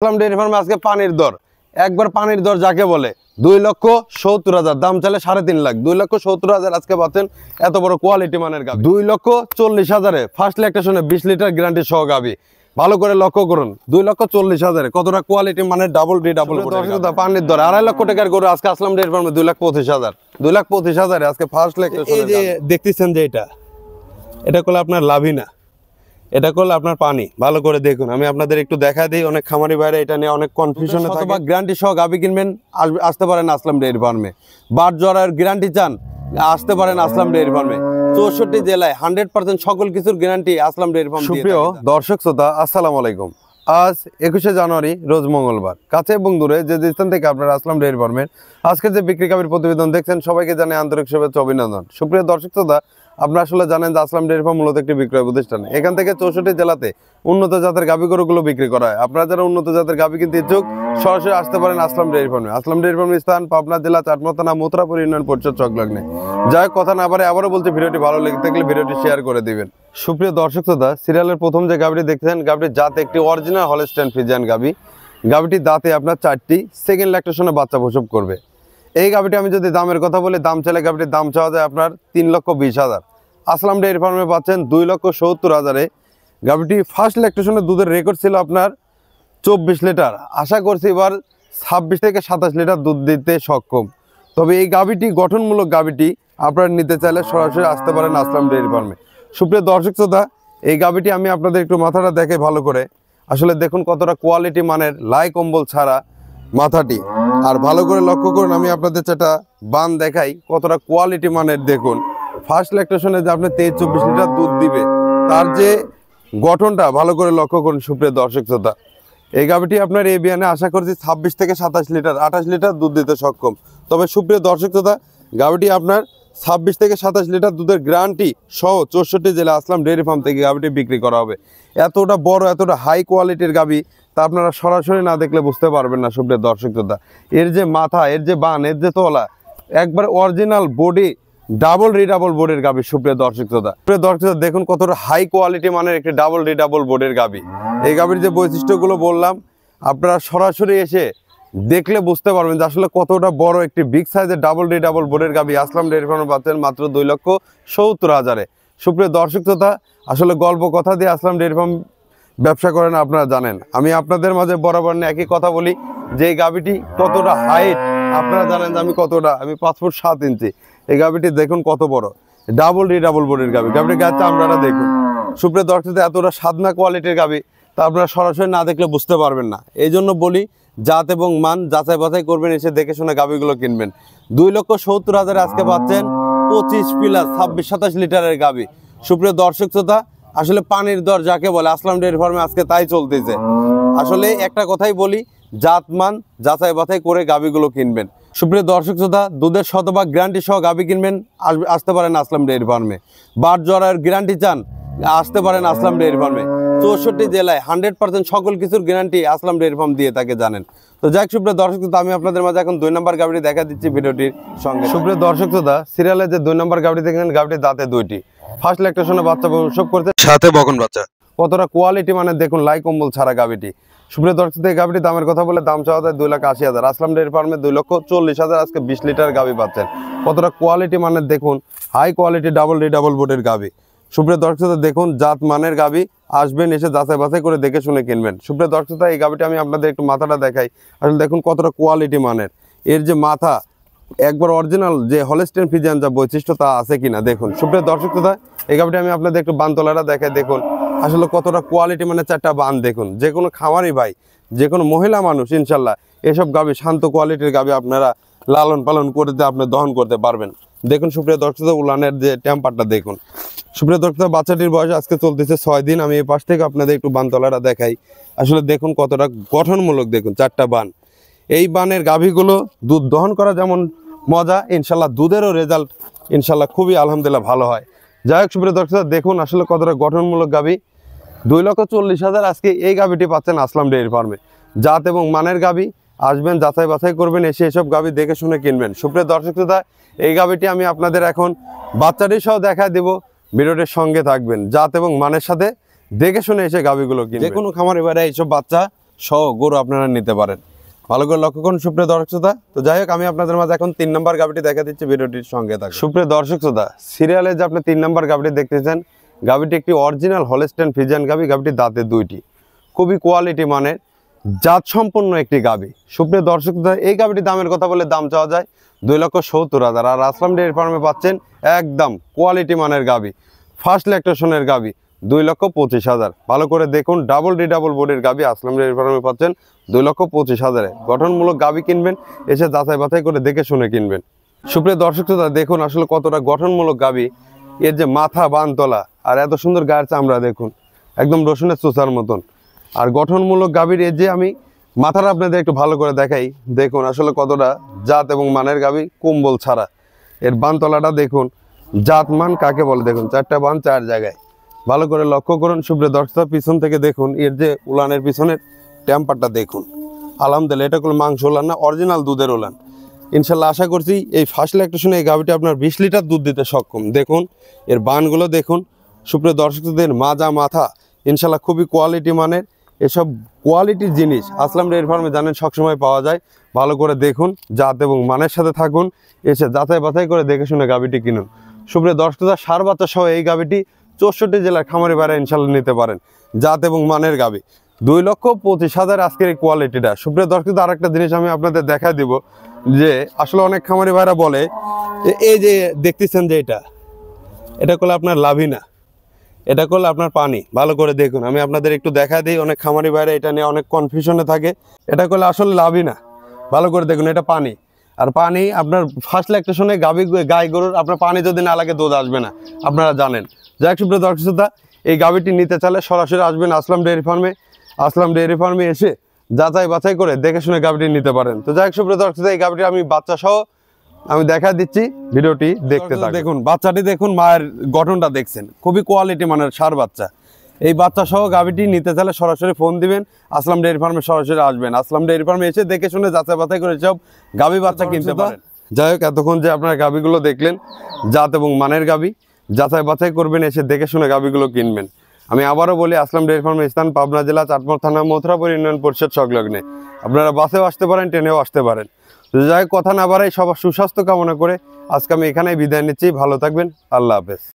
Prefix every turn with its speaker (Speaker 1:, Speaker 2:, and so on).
Speaker 1: Dairy ফার্মে আজকে পানির দর একবার পানির দর যাকে বলে 2,70,000 দাম চাইলে 3.5 লাখ 2,70,000 আজকে পাচ্ছেন এত বড় কোয়ালিটি মানের গাভী 2,40,000 ফার্স্ট ল্যাকটেশনে 20 লিটার গ্যারান্টি সহ গাভী ভালো করে লক্ষ্য করুন 2,40,000 কতটা কোয়ালিটি মানের ডাবল পানির দর 2.5 লক্ষ টাকার গরু আজকে আসলাম ডেয়ারি ফার্মে 2,25,000 2,25,000 আজকে ফার্স্ট ল্যাকটেশন। এই যে দেখতেছেন যে এটা করলে আপনার লাভই না, এটা করলে আপনার পানি ভালো করে দেখুন। আমি আপনাদের একটু দেখা দিই, অনেক খামারি ভাইরা এটা নিয়ে অনেক কনফিউশনে থাকে। গ্যারান্টি সহ গাভী কিনবেন আসতে পারেন আসলাম ডেয়ারি ফার্মে। বাট জরার গ্যারান্টি চান আসতে পারেন আসলাম ডেয়ারি ফার্মে। 64 জেলায় 100% সকল কিছুর গ্যারান্টি আসলাম ডেয়ারি ফার্ম। সুপ্রিয় দর্শক শ্রোতা, আসসালামু আলাইকুম। আজ 21শে জানুয়ারি রোজ মঙ্গলবার। কাছে এবং দূরে যে স্থান থেকে আপনারা আসলাম ডেয়ারি ফার্মের আজকে যে বিক্রি গাভীর প্রতিবেদন দেখছেন সবাইকে জানাই আন্তরিক শুভেচ্ছা অভিনন্দন। সুপ্রিয় দর্শক শ্রোতা, আপনারা আসলে জানেন যে আসলাম ডেয়ারি ফার্ম মূলত একটি বিক্রয় প্রতিষ্ঠান। এখান থেকে 64 জেলাতে উন্নত জাতের গাভী গরুগুলো বিক্রি করা হয়। আপনারা যারা উন্নত জাতের গাভী কিনতে ইচ্ছুক সরাসরি আসতে পারেন আসলাম ডেয়ারি ফার্মে। আসলাম ডেয়ারি ফার্মের স্থান পাবনা জেলা চাটমোহর থানা মোতরাপুর ইউনিয়ন পরিষদ সংলগ্নে। যাই হোক, কথা না পারে আবারও বলছি, ভিডিওটি ভালো লেগে থাকলে ভিডিওটি শেয়ার করে দিবেন। সুপ্রিয় দর্শক শ্রোতা, সিরিয়ালের প্রথম যে গাভীটি দেখতেছেন গাভীটির জাত একটি অরিজিনাল হলস্টাইন ফ্রিজিয়ান গাভী। গাভীটির দাঁতে আপনার 4টি, সেকেন্ড ল্যাকটেশনে বাচ্চা প্রসব করবে। এই গাভীটি আমি যদি দামের কথা বলি, দাম চাইলে গাভীটির দাম চাওয়া যায় আপনার 3,20,000। আসলাম ডেয়ারি ফার্মে পাচ্ছেন 2,70,000। গাভীটি ফার্স্ট ল্যাকটেশনের দুধের রেকর্ড ছিল আপনার 24 লিটার। আশা করছি এবার 26 থেকে 27 লিটার দুধ দিতে সক্ষম। তবে এই গাভীটি গঠনমূলক গাভীটি আপনারা নিতে চাইলে সরাসরি আসতে পারেন আসলাম ডেয়ারি ফার্মে। সুপ্রিয় দর্শক শ্রোতা, এই গাভীটি আমি আপনাদের একটু মাথাটা দেখে ভালো করে আসলে দেখুন কতটা কোয়ালিটি মানের, লাই কম্বল ছাড়া মাথাটি। আর ভালো করে লক্ষ্য করুন, আমি আপনাদের যেটা বান দেখাই কতটা কোয়ালিটি মানের। দেখুন ফার্স্ট ল্যাকটেশনে যে আপনি 23-24 লিটার দুধ দিবে তার যে গঠনটা ভালো করে লক্ষ্য করুন। সুপ্রিয় দর্শক শ্রোতা, এই গাভীটি আপনার এই বিয়ানে আশা করছি 26 থেকে 27 লিটার 28 লিটার দুধ দিতে সক্ষম। তবে সুপ্রিয় দর্শক শ্রোতা, গাভীটি আপনার 26 থেকে 27 লিটার দুধের গ্যারান্টি সহ 64 জেলা আসলাম ডেয়ারি ফার্ম থেকে গাভীটি বিক্রি করা হবে। এতটা বড় এতটা হাই কোয়ালিটির গাভী তা আপনারা সরাসরি না দেখলে বুঝতে পারবেন না। সুপ্রিয় দর্শক শ্রোতা, এর যে মাথা, এর যে বান, এর যে তলা, একবার অরিজিনাল বডি ডাবল রিডাবল বোর্ডের গাভী। সুপ্রিয় দর্শক শ্রোতা, দেখুন কতটা হাই কোয়ালিটি মানের একটি ডাবল রিডাবল বোর্ডের গাভী। এই গাভীর যে বৈশিষ্ট্যগুলো বললাম আপনারা সরাসরি এসে দেখলে বুঝতে পারবেন যে আসলে কতটা বড় একটি বিগ সাইজের ডাবল রিডাবল বোর্ডের গাভী আসলাম ডেয়ারি ফার্মে পাচ্ছেন মাত্র 2,70,000। সুপ্রিয় দর্শক শ্রোতা, আসলে গল্প কথা দিয়ে আসলাম ডেয়ারি ফার্ম ব্যবসা করেন আপনারা জানেন। আমি আপনাদের মাঝে বরাবর একই কথা বলি যে এই গাভীটি কতটা হাইট আপনারা জানেন যে আমি 5 ফুট 7 ইঞ্চি। এই গাভীটি দেখুন কত বড় ডাবল রিডাবল বোর্ডের গাভী। গাভীটির গায়ে চামড়াটা দেখুন। সুপ্রিয় দর্শক, এতটা সাদনা কোয়ালিটির গাভী তা আপনারা সরাসরি না দেখলে বুঝতে পারবেন না। এই জন্য বলি জাত এবং মান যাচাই বাছাই করবেন, এসে দেখে শুনে গাভীগুলো কিনবেন। 2,70,000 আজকে পাচ্ছেন 25 প্লাস 26-27 লিটারের গাভী। সুপ্রিয় দর্শক শ্রোতা, আসলে পানির দর যাকে বলে আসলাম ডেয়ারি ফার্মে আজকে তাই চলতেছে। আসলে একটা কথাই বলি, জাত মান যাচাই বাছাই করে গাভীগুলো কিনবেন। সুপ্রিয় দর্শক শ্রোতা, দুধের শতভাগ গ্যারান্টি সহ গাভী কিনবেন আসতে পারেন আসলাম ডেয়ারি ফার্মে। বাট জরার গ্যারান্টি চান আসতে পারেন আসলাম ডেয়ারি ফার্মে। 64 জেলায় 100% সকল কিছুর গ্যারান্টি আসলাম ডেয়ারি ফার্ম দিয়ে থাকে জানেন। তো যাই হোক সুপ্রিয় দর্শক শ্রোতা, আমি আপনাদের মাঝে এখন 2 নম্বর গাভীটি দেখা দিচ্ছি ভিডিওটির সঙ্গে। সুপ্রিয় দর্শক শ্রোতা, সিরিয়ালে যে 2 নম্বর গাভীটি দেখেন গাভীটির দাঁতে 2টি, ফার্স্ট ল্যাকটেশনে বাচ্চা প্রসব করতে সাথে বকন বাচ্চা। কতটা কোয়ালিটি মানে দেখুন লাই কম্বল ছাড়া গাভীটি। সুপ্রিয় দর্শক, এই গাভীটি দামের কথা বলে দাম চাওয়া যায় 2,80,000। আসলাম ডেয়ারি ফার্মে 2,40,000 আজকে 20 লিটার গাভী পাচ্ছেন। কতটা কোয়ালিটি মানে দেখুন, হাই কোয়ালিটি ডাবল রিডাবল বোর্ডের গাভী। সুপ্রিয় দর্শক, দেখুন জাত মানের গাভী, আসবেন এসে যাচাই বাছাই করে দেখে শুনে কিনবেন। সুপ্রিয় দর্শক, এই গাভীটি আমি আপনাদের একটু মাথাটা দেখাই। আসলে দেখুন কতটা কোয়ালিটি মানের, এর যে মাথা একবার অরিজিনাল যে হলস্টাইন ফ্রিজিয়ান যা বৈশিষ্ট্য তা আছে কিনা দেখুন। সুপ্রিয় দর্শক, এই গাভীটি আমি আপনাদের একটু বানতলাটা দেখাই। দেখুন আসলে কতটা কোয়ালিটি মানে 4টা বান। দেখুন যে কোনো খামারি ভাই, যে কোনো মহিলা মানুষ ইনশাল্লাহ এসব গাভী শান্ত কোয়ালিটির গাভী আপনারা লালন পালন করতে আপনি দহন করতে পারবেন। দেখুন সুপ্রিয় দর্শক, উলানের যে টেম্পারটা দেখুন। সুপ্রিয় দর্শক, বাচ্চাটির বয়স আজকে চলতেছে 6 দিন। আমি এই পাশ থেকে আপনাদের একটু বানতলাটা দেখাই। আসলে দেখুন কতটা গঠনমূলক, দেখুন 4টা বান। এই বানের গাভীগুলো দুধ দহন করা যেমন মজা, ইনশাল্লাহ দুধেরও রেজাল্ট ইনশাল্লাহ খুবই আলহামদুলিল্লাহ ভালো হয়। যাই হোক সুপ্রিয় দর্শক, দেখুন আসলে কতটা গঠনমূলক গাভী। 2,40,000 আজকে এই গাভীটি পাচ্ছেন আসলাম ডেয়ারি ফার্মে। জাত এবং মানের গাভী, আসবেন যাচাই বাছাই করবেন, এসে এসব গাভী দেখে শুনে কিনবেন। সুপ্রিয় দর্শক, এই গাভীটি আমি আপনাদের এখন বাচ্চাটি সহ দেখায় দেব, ভিডিওটির সঙ্গে থাকবেন। জাত এবং মানের সাথে দেখে শুনে এসে গাভীগুলো কিনবেন। যে কোনো খামারে বাইরে এইসব বাচ্চা সহ গরু আপনারা নিতে পারেন। ভালো করে লক্ষ্য করুন সুপ্রিয় দর্শক শ্রোতা। তো যাই হোক, আমি আপনাদের মাঝে এখন 3 নম্বর গাভিটি দেখা দিচ্ছি, ভিডিওটির সঙ্গে থাকুন। সুপ্রিয় দর্শক শ্রোতা, সিরিয়ালে যে আপনি 3 নম্বর গাভিটি দেখতেছেন, গাভিটি একটি অরিজিনাল হলস্টেইন ফ্রিজিয়ান গাভি। গাভিটির দাঁতে 2টি, খুবই কোয়ালিটি মানের জাত সম্পন্ন একটি গাভি। সুপ্রিয় দর্শক শ্রোতা, এই গাভিটির দামের কথা বলে দাম চাওয়া যায় 2,70,000। আর আসলাম ডেয়ারি ফার্মে পাচ্ছেন একদম কোয়ালিটি মানের গাভি, ফার্স্ট ল্যাকটেশনের গাভি 2,25,000। ভালো করে দেখুন, ডাবল ডিডাবল বডির গাভি আসলাম ডেয়ারি ফার্মে পাচ্ছেন 2,25,000। গঠনমূলক গাভি কিনবেন, এসে যাচাই বাছাই করে দেখে শুনে কিনবেন। সুপ্রিয় দর্শক শ্রোতা, দেখুন আসলে কতটা গঠনমূলক গাভি। এর যে মাথা বানতলা আর এত সুন্দর গায়ের চামড়া দেখুন, একদম রসুনের চোষার মতন। আর গঠনমূলক গাভীর এর যে আমি মাথাটা আপনাদের একটু ভালো করে দেখাই, দেখুন আসলে কতটা জাত এবং মানের গাভী, কুম্বল ছাড়া। এর বানতলাটা দেখুন, জাত মান কাকে বলে দেখুন, 4টা বান 4 জায়গায়। ভালো করে লক্ষ্য করুন সুপ্রিয় দর্শক, পিছন থেকে দেখুন এর যে উলানের পিছনের টেম্পারটা দেখুন। আলহামদুলিল্লাহ, এটা কোনো মাংস উলান না, অরিজিনাল দুধের উলান। ইনশাল্লাহ আশা করছি এই ফার্স্ট ল্যাকটেশনে এই গাভীটি আপনার 20 লিটার দুধ দিতে সক্ষম। দেখুন এর বানগুলো দেখুন সুপ্রিয় দর্শকদের, মাজা মাথা ইনশাল্লাহ খুবই কোয়ালিটি মানের। এসব কোয়ালিটির জিনিস আসলাম ডেয়ারি ফার্মে জানেন সবসময় পাওয়া যায়। ভালো করে দেখুন, জাত এবং মানের সাথে থাকুন, এসে যাচাই বাছাই করে দেখে শুনে গাভীটি কিনুন। সুপ্রিয় দর্শকরা, সার বাচ্চা সহ এই গাভীটি 64 জেলার খামারি ভাড়া ইনশাল্লাহ নিতে পারেন। জাত এবং মানের গাভী, 2,25,000 আজকের এই কোয়ালিটিটা। সুপ্রিয় দর্শক, আরেকটা জিনিস আমি আপনাদের দেখা দিব, যে আসলে অনেক খামারি ভাইরা বলে এই যে দেখতেছেন যে এটা করলে আপনার লাভই না, এটা করলে আপনার পানি। ভালো করে দেখুন, আমি আপনাদের একটু দেখা দিই। অনেক খামারি ভাইরা এটা নিয়ে অনেক কনফিউশনে থাকে, এটা করলে আসলে লাভই না। ভালো করে দেখুন, এটা পানি। আর পানি আপনার ফার্স্ট ল্যাকটেশনে গাই গরুর আপনার পানি যদি না লাগে দুধ আসবে না, আপনারা জানেন। যাই হোক সুপ্রিয় দর্শক শ্রোতা, এই গাভীটি নিতে চাইলে সরাসরি আসবেন আসলাম ডেয়ারি ফার্মে। আসলাম ডেয়ারি ফার্মে এসে যাচাই বাছাই করে দেখে শুনে গাভীটি নিতে পারেন। তো যাই হোক সুপ্রিয় দর্শক শ্রোতা, এই গাভীটি আমি বাচ্চা সহ আমি দেখা দিচ্ছি, ভিডিওটি দেখতে থাকুন। দেখুন বাচ্চাটি দেখুন, মায়ের গঠনটা দেখছেন, খুবই কোয়ালিটি মানের সার বাচ্চা। এই বাচ্চা সহ গাভীটি নিতে চাইলে সরাসরি ফোন দিবেন, আসলাম ডেয়ারি ফার্মে সরাসরি আসবেন। আসলাম ডেয়ারি ফার্মে এসে দেখে শুনে যাচাই বাছাই করে সব গাভী বাচ্চা কিনতে পারেন। যাই হোক, এতক্ষণ যে আপনারা গাভীগুলো দেখলেন, জাত এবং মানের গাভী, যাচাই বাছাই করবেন, এসে দেখে শুনে গাভীগুলো কিনবেন। আমি আবারও বলি, আসলাম ডেয়ারি ফার্মের স্থান পাবনা জেলা চাটমোহর থানা মথুরাপুর ইউনিয়ন পরিষদ সংলগ্নে। আপনারা বাসেও আসতে পারেন, ট্রেনেও আসতে পারেন। যাই হোক, কথা না বাড়াই সবার সুস্বাস্থ্য কামনা করে আজকে আমি এখানেই বিদায় নিচ্ছি। ভালো থাকবেন, আল্লাহ হাফেজ।